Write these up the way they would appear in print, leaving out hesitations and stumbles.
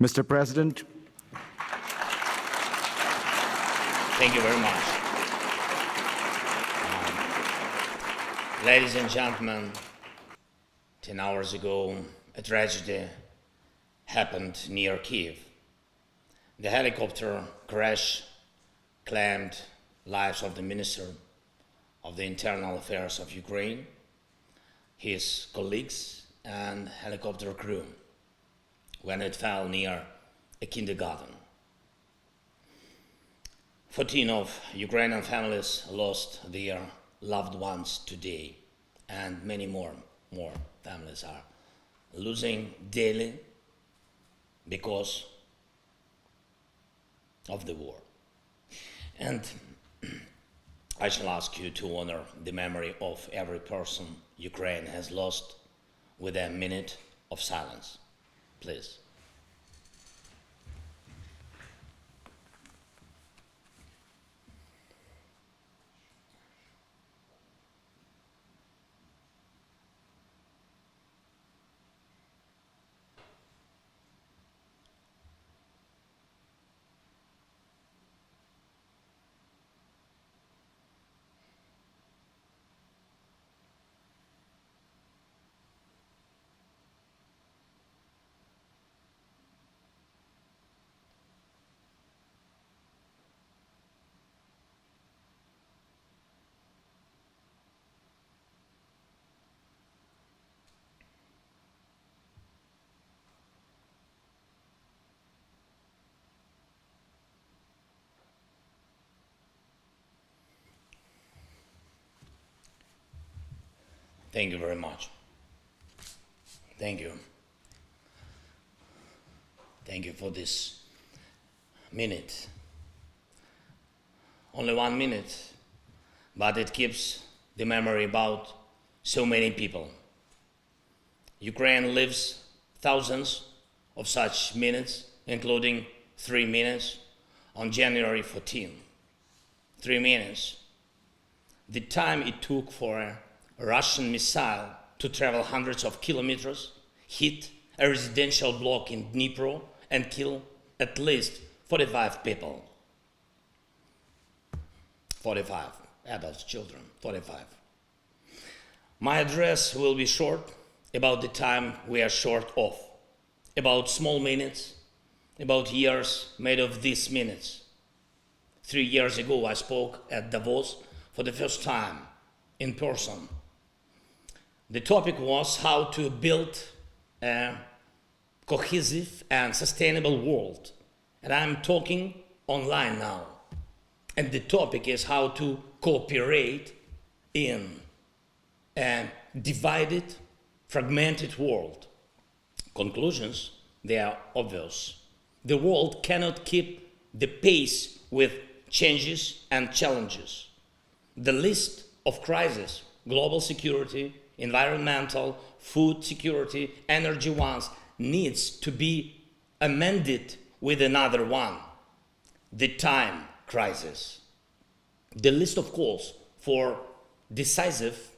Mr. President. Thank you very much. Ladies and gentlemen, 10 hours ago, a tragedy happened near Kyiv. The helicopter crash claimed lives of the Minister of the Internal Affairs of Ukraine, his colleagues, and helicopter crew when it fell near a kindergarten. 14 of Ukrainian families lost their loved ones today, and many more families are losing daily because of the war. And I shall ask you to honor the memory of every person Ukraine has lost with a minute of silence, please. Thank you very much. Thank you. Thank you for this minute. Only 1 minute, but it keeps the memory about so many people. Ukraine lives thousands of such minutes, including 3 minutes on January 14. 3 minutes. The time it took for a Russian missile to travel hundreds of kilometers, hit a residential block in Dnipro and kill at least 45 people. 45 adults, children, 45. My address will be short, about the time we are short of, about small minutes, about years made of these minutes. 3 years ago I spoke at Davos for the first time in person. The topic was how to build a cohesive and sustainable world. And I'm talking online now. And the topic is how to cooperate in a divided, fragmented world. Conclusions, they are obvious. The world cannot keep the pace with changes and challenges. The list of crises, global security, environmental, food security, energy ones, needs to be amended with another one, the time crisis. The list of calls for decisive,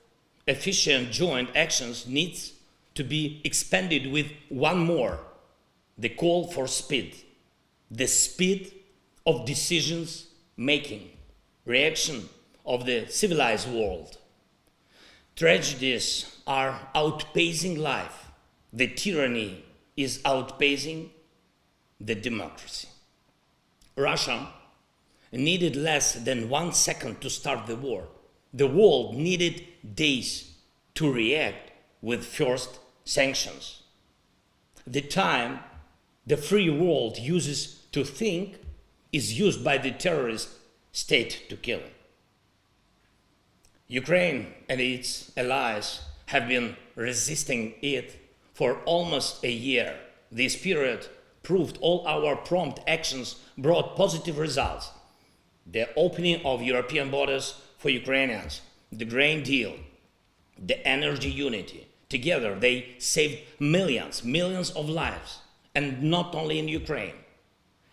efficient joint actions needs to be expanded with one more, the call for speed, the speed of decisions making, reaction of the civilized world. Tragedies are outpacing life. The tyranny is outpacing the democracy. Russia needed less than 1 second to start the war. The world needed days to react with first sanctions. The time the free world uses to think is used by the terrorist state to kill. Ukraine and its allies have been resisting it for almost a year. This period proved all our prompt actions brought positive results. The opening of European borders for Ukrainians, the grain deal, the energy unity. Together they saved millions of lives. And not only in Ukraine.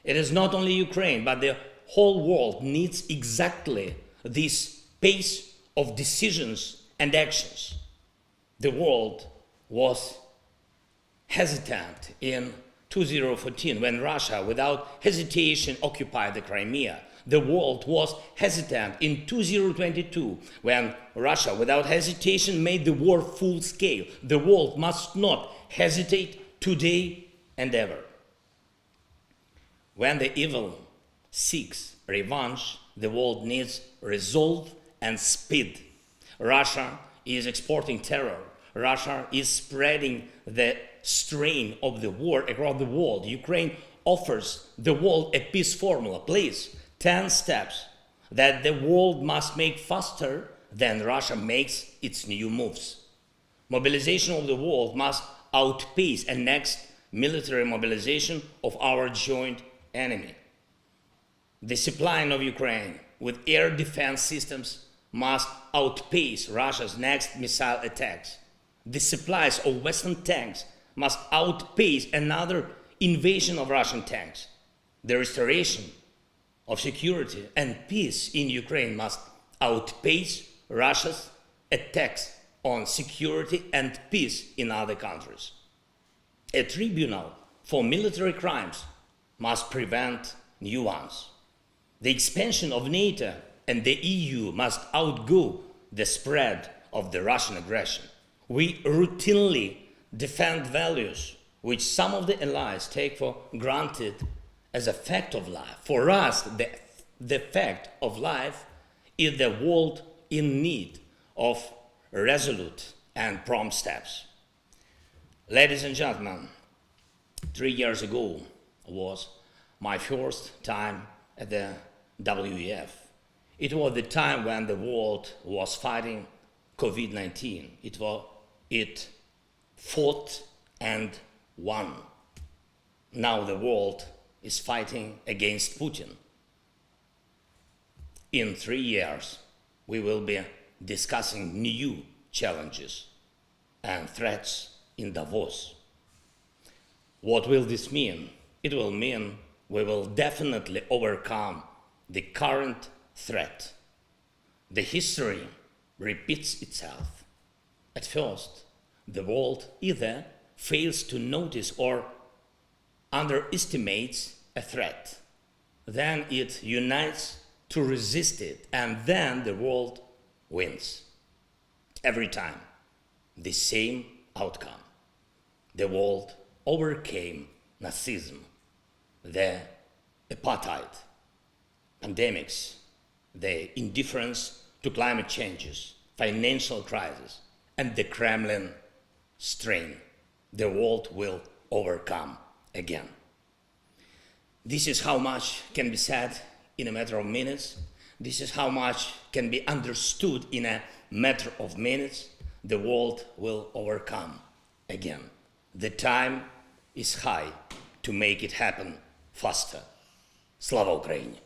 It is not only Ukraine, but the whole world needs exactly this pace of decisions and actions. The world was hesitant in 2014, when Russia, without hesitation, occupied the Crimea. The world was hesitant in 2022, when Russia, without hesitation, made the war full scale. The world must not hesitate today and ever. When the evil seeks revenge, the world needs resolve and speed. Russia is exporting terror. Russia is spreading the strain of the war across the world. Ukraine offers the world a peace formula. Please, 10 steps that the world must make faster than Russia makes its new moves. Mobilization of the world must outpace a next military mobilization of our joint enemy. The supplying of Ukraine with air defense systems must outpace Russia's next missile attacks. The supplies of Western tanks must outpace another invasion of Russian tanks. The restoration of security and peace in Ukraine must outpace Russia's attacks on security and peace in other countries. A tribunal for military crimes must prevent new ones. The expansion of NATO and the EU must outgo the spread of the Russian aggression. We routinely defend values which some of the allies take for granted as a fact of life. For us, the fact of life is the world in need of resolute and prompt steps. Ladies and gentlemen, 3 years ago was my first time at the WEF. It was the time when the world was fighting COVID-19. It fought and won. Now the world is fighting against Putin. In 3 years, we will be discussing new challenges and threats in Davos. What will this mean? It will mean we will definitely overcome the current threat. The history repeats itself. At first, the world either fails to notice or underestimates a threat. Then it unites to resist it, and then the world wins. Every time, the same outcome. The world overcame Nazism, the apartheid, pandemics, the indifference to climate changes, financial crisis, and the Kremlin strain. The world will overcome again. This is how much can be said in a matter of minutes. This is how much can be understood in a matter of minutes. The world will overcome again. The time is high to make it happen faster. Slava Ukraini!